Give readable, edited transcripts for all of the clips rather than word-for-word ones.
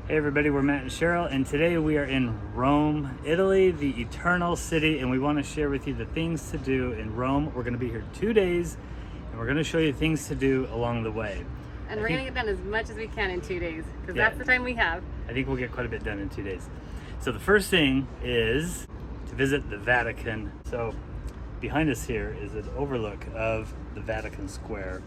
Hey everybody, we're Matt and Cheryl, and today we are in Rome, Italy, the eternal city, and we want to share with you the things to do in Rome. We're going to be here 2 days, and we're going to show you things to do along the way. And we're going to get done as much as we can in 2 days, because that's the time we have. I think we'll get quite a bit done in 2 days. So the first thing is to visit the Vatican. So behind us here is an overlook of the Vatican Square.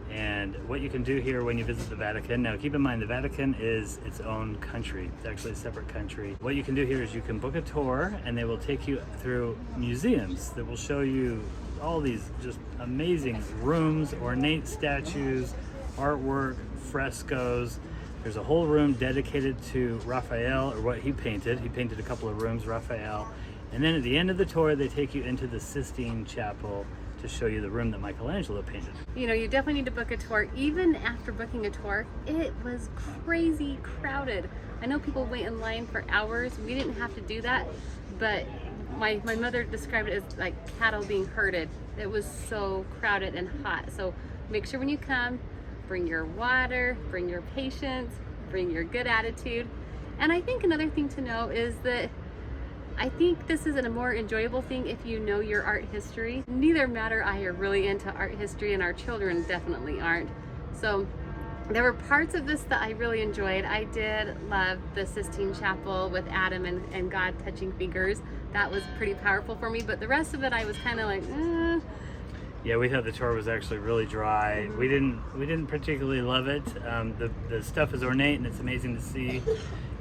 And what you can do here when you visit the Vatican, now keep in mind the Vatican is its own country. It's actually a separate country. What you can do here is you can book a tour and they will take you through museums that will show you all these just amazing rooms, ornate statues, artwork, frescoes. There's a whole room dedicated to Raphael, or what he painted. He painted a couple of rooms, Raphael. And then at the end of the tour, they take you into the Sistine Chapel to show you the room that Michelangelo painted. You know, you definitely need to book a tour. Even after booking a tour, it was crazy crowded. I know people wait in line for hours. We didn't have to do that, but my mother described it as like cattle being herded. It was so crowded and hot. So make sure when you come, bring your water, bring your patience, bring your good attitude. And I think another thing to know is that I think this is a more enjoyable thing if you know your art history. Neither Matt or I are really into art history, and our children definitely aren't. So there were parts of this that I really enjoyed. I did love the Sistine Chapel with Adam and God touching fingers. That was pretty powerful for me, but the rest of it I was kind of like, Yeah, we thought the tour was actually really dry. We didn't particularly love it. The stuff is ornate and it's amazing to see.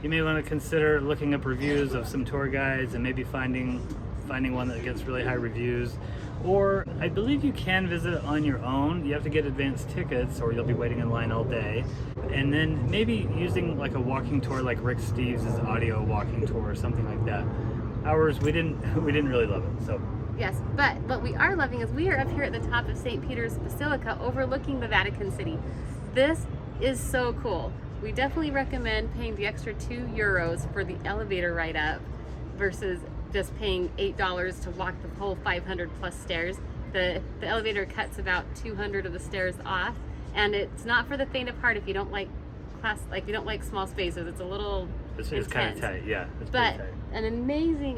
You may want to consider looking up reviews of some tour guides and maybe finding one that gets really high reviews. Or I believe you can visit it on your own. You have to get advanced tickets or you'll be waiting in line all day. And then maybe using like a walking tour like Rick Steves' audio walking tour or something like that. Ours, we didn't really love it. So yes, but what we are loving is we are up here at the top of St. Peter's Basilica overlooking the Vatican City. This is so cool. We definitely recommend paying the extra €2 for the elevator ride up versus just paying $8 to walk the whole 500 plus stairs. The elevator cuts about 200 of the stairs off, and it's not for the faint of heart if you don't like if you don't like small spaces. It's a little it's kind of tight, yeah. But an amazing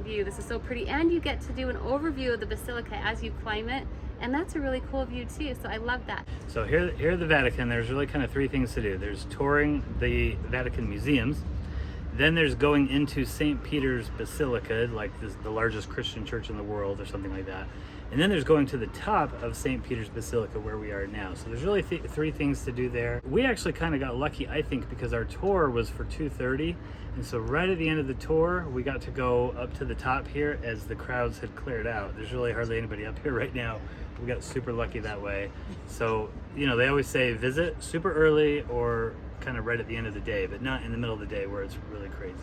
view. This is so pretty, and you get to do an overview of the basilica as you climb it, and that's a really cool view too. So I love that. So here at the Vatican, there's really kind of three things to do. There's touring the Vatican museums, then there's going into St. Peter's Basilica, like the largest Christian church in the world or something like that. And then there's going to the top of St. Peter's Basilica where we are now. So there's really three things to do there. We actually kind of got lucky, I think, because our tour was for 2:30. And so right at the end of the tour, we got to go up to the top here as the crowds had cleared out. There's really hardly anybody up here right now. We got super lucky that way. So, you know, they always say visit super early or kind of right at the end of the day, but not in the middle of the day where it's really crazy.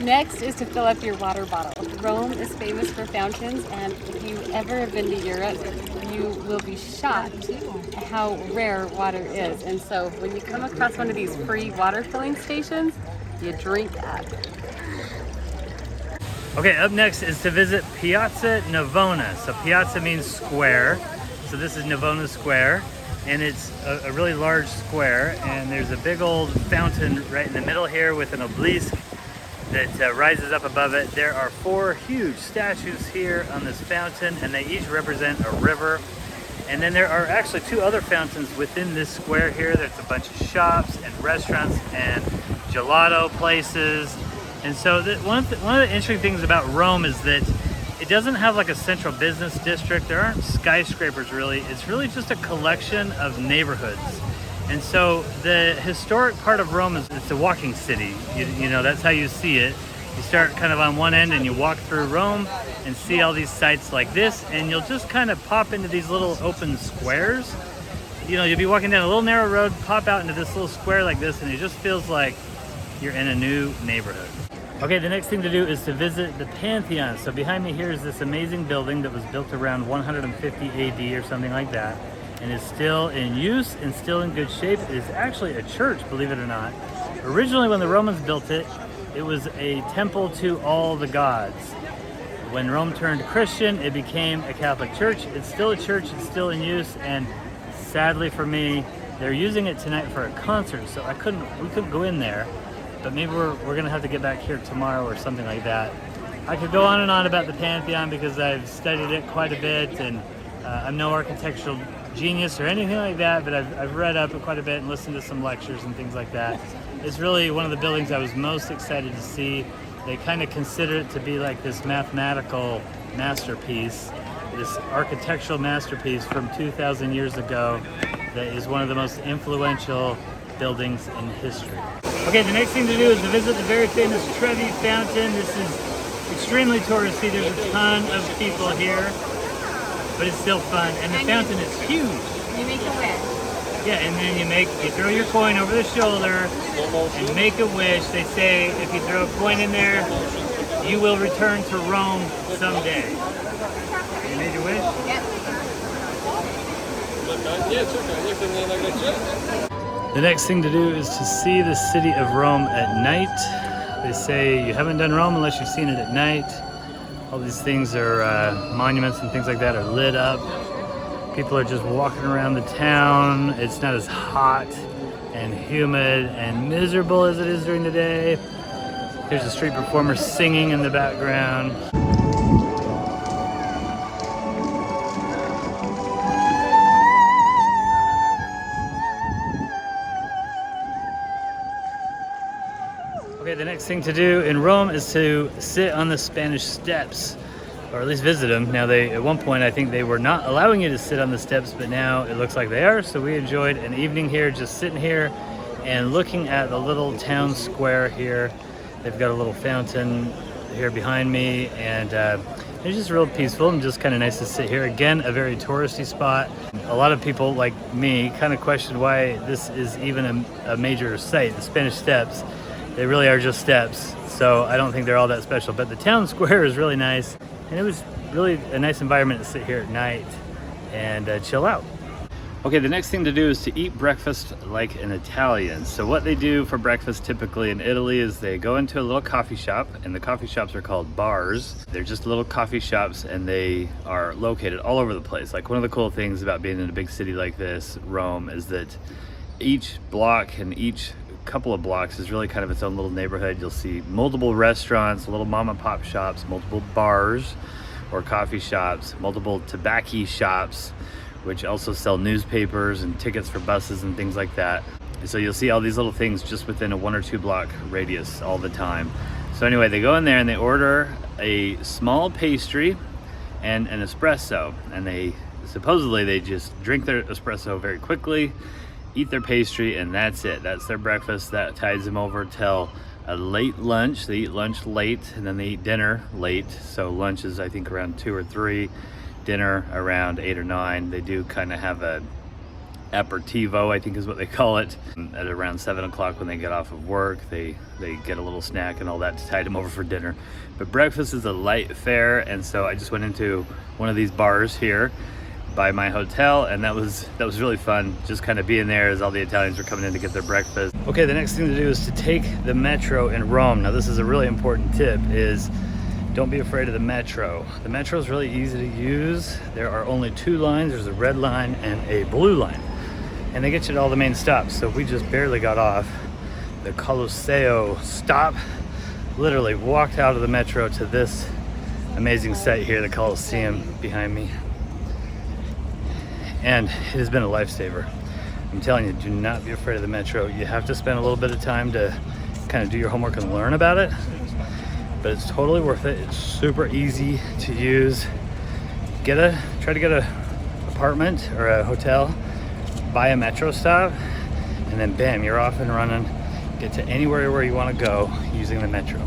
Next is to fill up your water bottle. Rome is famous for fountains, and if you ever have been to Europe, you will be shocked at how rare water is. And so when you come across one of these free water filling stations, you drink up. Okay, up next is to visit Piazza Navona. So Piazza means square. So this is Navona Square, and it's a really large square, and there's a big old fountain right in the middle here with an obelisk that rises up above it. There are 4 huge statues here on this fountain, and they each represent a river. And then there are actually 2 other fountains within this square here. There's a bunch of shops and restaurants and gelato places. And so one of the interesting things about Rome is that it doesn't have like a central business district. There aren't skyscrapers really. It's really just a collection of neighborhoods. And so the historic part of Rome is it's a walking city. You know, that's how you see it. You start kind of on one end and you walk through Rome and see all these sites like this, and you'll just kind of pop into these little open squares. You know, you'll be walking down a little narrow road, pop out into this little square like this, and it just feels like you're in a new neighborhood. Okay, the next thing to do is to visit the Pantheon. So behind me here is this amazing building that was built around 150 AD or something like that, and is still in use and still in good shape. It is actually a church, believe it or not. Originally, when the Romans built it, it was a temple to all the gods. When Rome turned Christian, it became a Catholic church. It's still a church, it's still in use, and sadly for me, they're using it tonight for a concert, so we couldn't go in there. but maybe we're gonna have to get back here tomorrow or something like that. I could go on and on about the Pantheon because I've studied it quite a bit, and I'm no architectural genius or anything like that, but I've read up quite a bit and listened to some lectures and things like that. It's really one of the buildings I was most excited to see. They kind of consider it to be like this mathematical masterpiece, this architectural masterpiece from 2,000 years ago that is one of the most influential buildings in history. Okay, the next thing to do is to visit the very famous Trevi Fountain. This is extremely touristy. There's a ton of people here, but it's still fun. And the fountain is huge. You make a wish. Yeah, and then you throw your coin over the shoulder and make a wish. They say if you throw a coin in there, you will return to Rome someday. You made your wish? Yep. The next thing to do is to see the city of Rome at night. They say you haven't done Rome unless you've seen it at night. All these things are monuments and things like that are lit up. People are just walking around the town. It's not as hot and humid and miserable as it is during the day. There's a street performer singing in the background. Okay, the next thing to do in Rome is to sit on the Spanish steps, or at least visit them. Now, at one point I think they were not allowing you to sit on the steps, but now it looks like they are. So we enjoyed an evening here, just sitting here and looking at the little town square here. They've got a little fountain here behind me, and it's just real peaceful and just kind of nice to sit here. Again, a very touristy spot. A lot of people like me kind of question why this is even a major site, the Spanish Steps. They really are just steps, so I don't think they're all that special. But the town square is really nice, and it was really a nice environment to sit here at night and chill out. Okay, the next thing to do is to eat breakfast like an Italian. So what they do for breakfast typically in Italy is they go into a little coffee shop, and the coffee shops are called bars. They're just little coffee shops, and they are located all over the place. Like, one of the cool things about being in a big city like this, Rome, is that each block and each couple of blocks is really kind of its own little neighborhood. You'll see multiple restaurants, little mom and pop shops, multiple bars or coffee shops, multiple tobacco shops, which also sell newspapers and tickets for buses and things like that. So you'll see all these little things just within a 1 or 2 block radius all the time. So anyway, they go in there and they order a small pastry and an espresso, and they just drink their espresso very quickly, eat their pastry, and that's it. That's their breakfast. That tides them over till a late lunch. They eat lunch late, and then they eat dinner late. So lunch is, I think, around 2 or 3, dinner around 8 or 9. They do kind of have a aperitivo, I think is what they call it, at around 7 o'clock when they get off of work. They get a little snack and all that to tide them over for dinner. But breakfast is a light fare, and so I just went into one of these bars here by my hotel, and that was really fun, just kind of being there as all the Italians were coming in to get their breakfast. Okay, the next thing to do is to take the metro in Rome. Now, this is a really important tip, is don't be afraid of the metro. The metro is really easy to use. There are only 2 lines. There's a red line and a blue line, and they get you to all the main stops. So we just barely got off the Colosseum stop, literally walked out of the metro to this amazing site here, the Colosseum behind me. And it has been a lifesaver. I'm telling you, do not be afraid of the metro. You have to spend a little bit of time to kind of do your homework and learn about it, but it's totally worth it. It's super easy to use. Try to get a apartment or a hotel by a metro stop, and then bam, you're off and running. Get to anywhere where you want to go using the metro.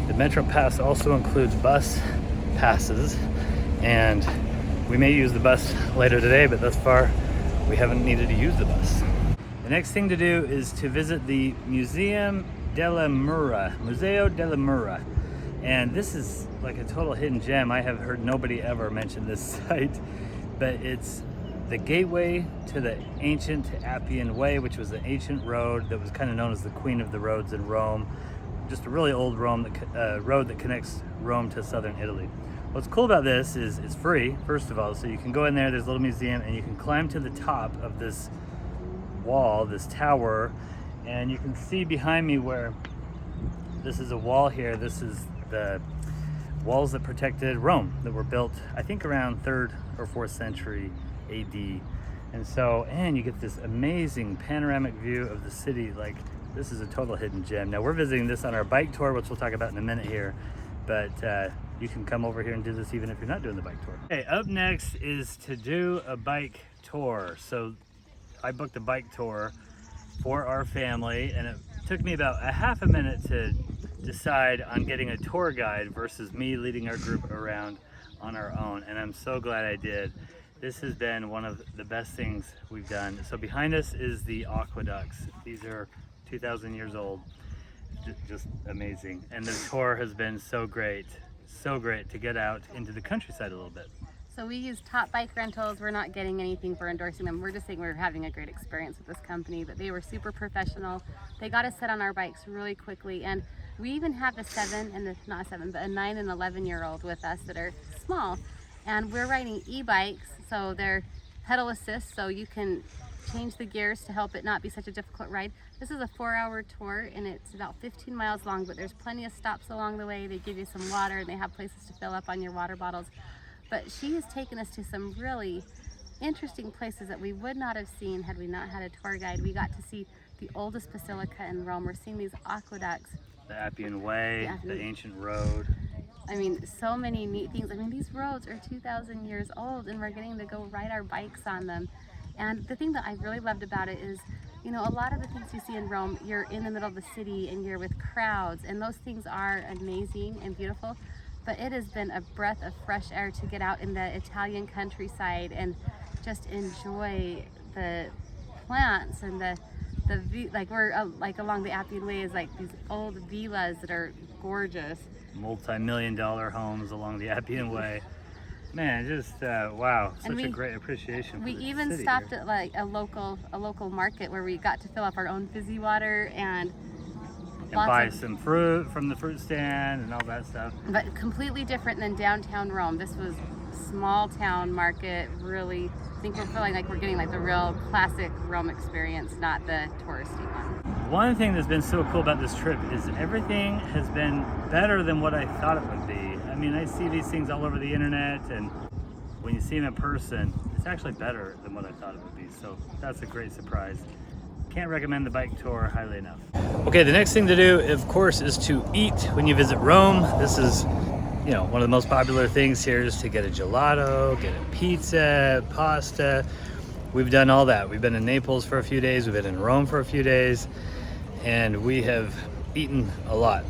The metro pass also includes bus passes, and we may use the bus later today, but thus far we haven't needed to use the bus. The next thing to do is to visit the Museo Dellamura. And this is like a total hidden gem. I have heard nobody ever mention this site, but it's the gateway to the ancient Appian Way, which was an ancient road that was kind of known as the Queen of the Roads in Rome. Just a really old road that connects Rome to southern Italy. What's cool about this is it's free, first of all, so you can go in there, there's a little museum, and you can climb to the top of this wall, this tower, And you can see behind me where this is a wall here. This is the walls that protected Rome that were built, I think, around 3rd or 4th century AD. And so, and you get this amazing panoramic view of the city. Like, this is a total hidden gem. Now we're visiting this on our bike tour, which we'll talk about in a minute here, but you can come over here and do this even if you're not doing the bike tour. Okay, up next is to do a bike tour. So I booked a bike tour for our family, and it took me about a half a minute to decide on getting a tour guide versus me leading our group around on our own, and I'm so glad I did. This has been one of the best things we've done. So behind us is the aqueducts. These are 2,000 years old. Just amazing. And the tour has been so great to get out into the countryside a little bit. So we use Top Bike Rentals. We're not getting anything for endorsing them. We're just saying we're having a great experience with this company, but they were super professional. They got us set on our bikes really quickly, and we even have a 9 and 11-year-old with us that are small, and we're riding e-bikes, so they're pedal assist, so you can change the gears to help it not be such a difficult ride. This is a 4-hour tour, and it's about 15 miles long, but there's plenty of stops along the way. They give you some water, and they have places to fill up on your water bottles. But she has taken us to some really interesting places that we would not have seen had we not had a tour guide. We got to see the oldest basilica in Rome. We're seeing these aqueducts. The Appian Way, the ancient road. I mean, so many neat things. I mean, these roads are 2,000 years old, and we're getting to go ride our bikes on them. And the thing that I really loved about it is, you know, a lot of the things you see in Rome, you're in the middle of the city and you're with crowds, and those things are amazing and beautiful. But it has been a breath of fresh air to get out in the Italian countryside and just enjoy the plants and like we're like along the Appian Way is like these old villas that are gorgeous. Multi-million-dollar homes along the Appian Way. Man, just wow, such a great appreciation. We even stopped at like a local market where we got to fill up our own fizzy water and buy some fruit from the fruit stand and all that stuff. But completely different than downtown Rome. This was small town market. Really, I think we're feeling like we're getting like the real classic Rome experience, not the touristy one. One thing that's been so cool about this trip is everything has been better than what I thought it would be. I mean, I see these things all over the internet, and when you see them in person, it's actually better than what I thought it would be. So that's a great surprise. Can't recommend the bike tour highly enough. Okay, the next thing to do, of course, is to eat when you visit Rome. This is, you know, one of the most popular things here is to get a gelato, get a pizza, pasta. We've done all that. We've been in Naples for a few days. We've been in Rome for a few days, and we have eaten a lot.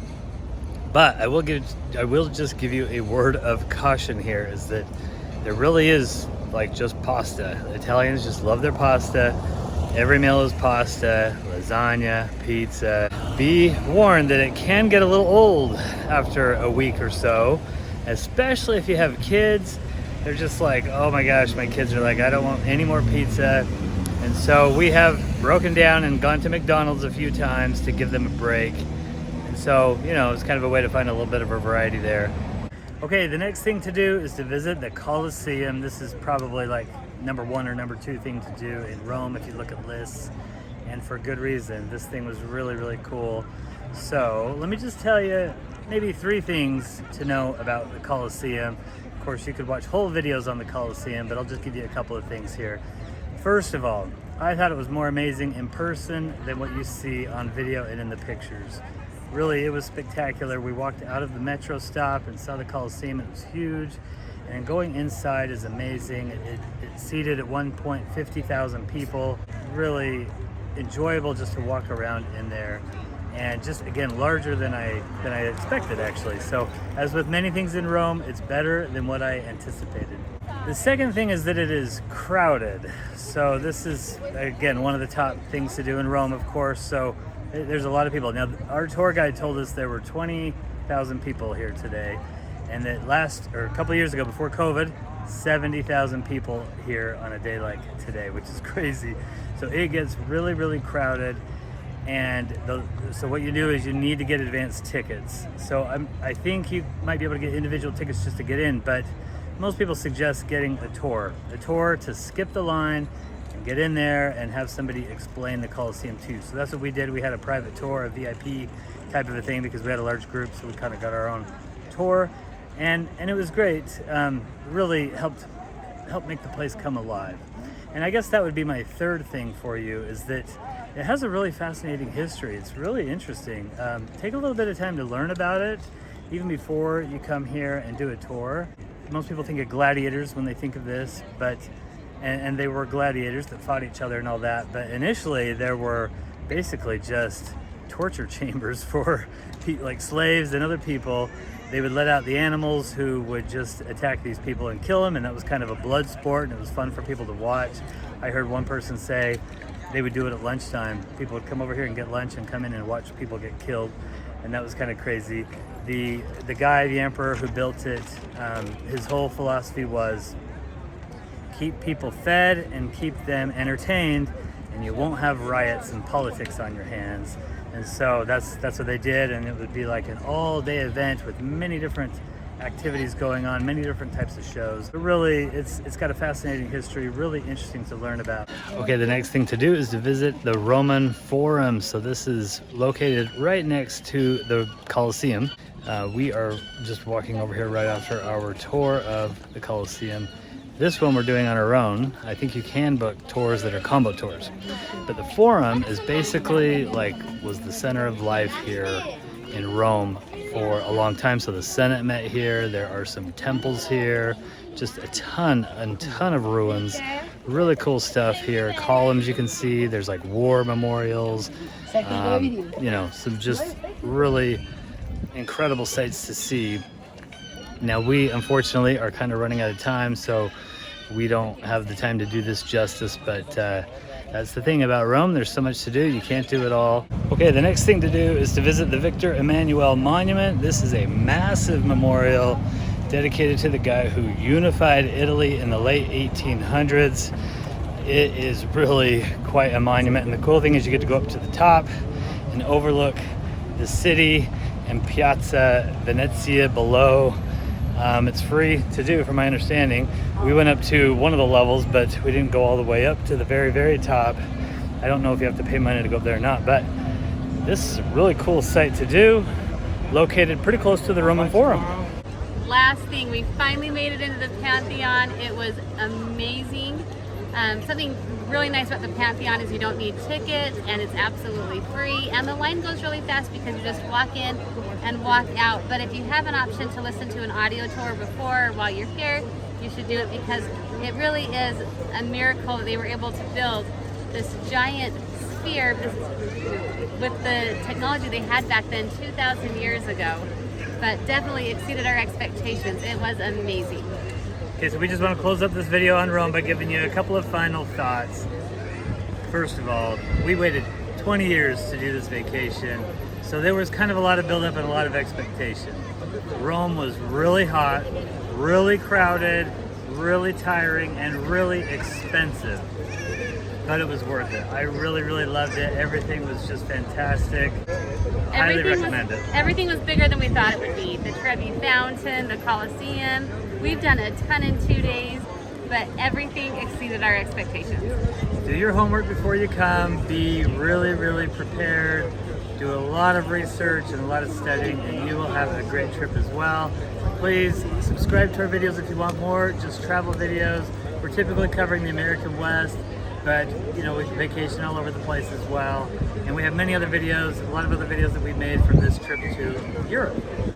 But I will just give you a word of caution here, is that there really is like just pasta. Italians just love their pasta. Every meal is pasta, lasagna, pizza. Be warned that it can get a little old after a week or so, especially if you have kids. They're just like, oh my gosh, my kids are like, I don't want any more pizza. And so we have broken down and gone to McDonald's a few times to give them a break. And so, you know, it's kind of a way to find a little bit of a variety there. Okay, the next thing to do is to visit the Colosseum. This is probably like number 1 or number 2 thing to do in Rome if you look at lists, and for good reason. This thing was really, really cool. So let me just tell you maybe 3 things to know about the Colosseum. Of course, you could watch whole videos on the Colosseum, but I'll just give you a couple of things here. First of all, I thought it was more amazing in person than what you see on video and in the pictures. Really, it was spectacular. We walked out of the metro stop and saw the Colosseum. It was huge. And going inside is amazing. It seated at one point 50,000 people. Really enjoyable just to walk around in there, and just again larger than I expected actually. So as with many things in Rome, it's better than what I anticipated. The second thing is that it is crowded. So this is again one of the top things to do in Rome, of course. So there's a lot of people. Now our tour guide told us there were 20,000 people here today. And that a couple of years ago, before COVID, 70,000 people here on a day like today, which is crazy. So it gets really, really crowded. And so what you do is you need to get advanced tickets. So I think you might be able to get individual tickets just to get in, but most people suggest getting a tour to skip the line and get in there and have somebody explain the Colosseum to you. So that's what we did. We had a private tour, a VIP type of a thing, because we had a large group, so we kind of got our own tour, and it was great. Really helped make the place come alive. And I guess that would be my third thing for you, is that it has a really fascinating history. It's really interesting. Take a little bit of time to learn about it, even before you come here and do a tour. Most people think of gladiators when they think of this, but and they were gladiators that fought each other and all that, but initially there were basically just torture chambers for like slaves and other people. They would let out the animals who would just attack these people and kill them, and that was kind of a blood sport, and it was fun for people to watch. I heard one person say they would do it at lunchtime. People would come over here and get lunch and come in and watch people get killed, and that was kind of crazy. The guy, the emperor who built it, his whole philosophy was keep people fed and keep them entertained, and you won't have riots and politics on your hands. And so that's what they did, and it would be like an all-day event with many different activities going on, many different types of shows. But really, it's got a fascinating history, really interesting to learn about. Okay, the next thing to do is to visit the Roman Forum. So this is located right next to the Colosseum. We are just walking over here right after our tour of the Colosseum. This one we're doing on our own. I think you can book tours that are combo tours. But the Forum is basically was the center of life here in Rome for a long time. So the Senate met here. There are some temples here, just a ton of ruins. Really cool stuff here. Columns you can see. There's like war memorials. Some just really incredible sights to see. Now we unfortunately are kind of running out of time, so we don't have the time to do this justice, but that's the thing about Rome. There's so much to do, you can't do it all. Okay, the next thing to do is to visit the Victor Emanuel Monument. This is a massive memorial dedicated to the guy who unified Italy in the late 1800s. It is really quite a monument, and the cool thing is you get to go up to the top and overlook the city and Piazza Venezia below. It's free to do, from my understanding. We went up to one of the levels, but we didn't go all the way up to the very, very top. I don't know if you have to pay money to go up there or not, but this is a really cool site to do, located pretty close to the Roman Forum. Last thing, we finally made it into the Pantheon. It was amazing. Something really nice about the Pantheon is you don't need tickets, and it's absolutely free, and the line goes really fast because you just walk in and walk out. But if you have an option to listen to an audio tour before or while you're here, you should do it, because it really is a miracle that they were able to build this giant sphere with the technology they had back then 2,000 years ago. But definitely exceeded our expectations. It was amazing. Okay, so we just want to close up this video on Rome by giving you a couple of final thoughts. First of all, we waited 20 years to do this vacation, so there was kind of a lot of buildup and a lot of expectation. Rome was really hot, really crowded, really tiring, and really expensive, but it was worth it. I really, really loved it. Everything was just fantastic. Highly recommend it. Everything was bigger than we thought it would be. The Trevi Fountain, the Colosseum. We've done a ton in 2 days, but everything exceeded our expectations. Do your homework before you come. Be really, really prepared. Do a lot of research and a lot of studying, and you will have a great trip as well. Please subscribe to our videos if you want more, just travel videos. We're typically covering the American West, but we can vacation all over the place as well. And we have many other videos, a lot of other videos that we made from this trip to Europe.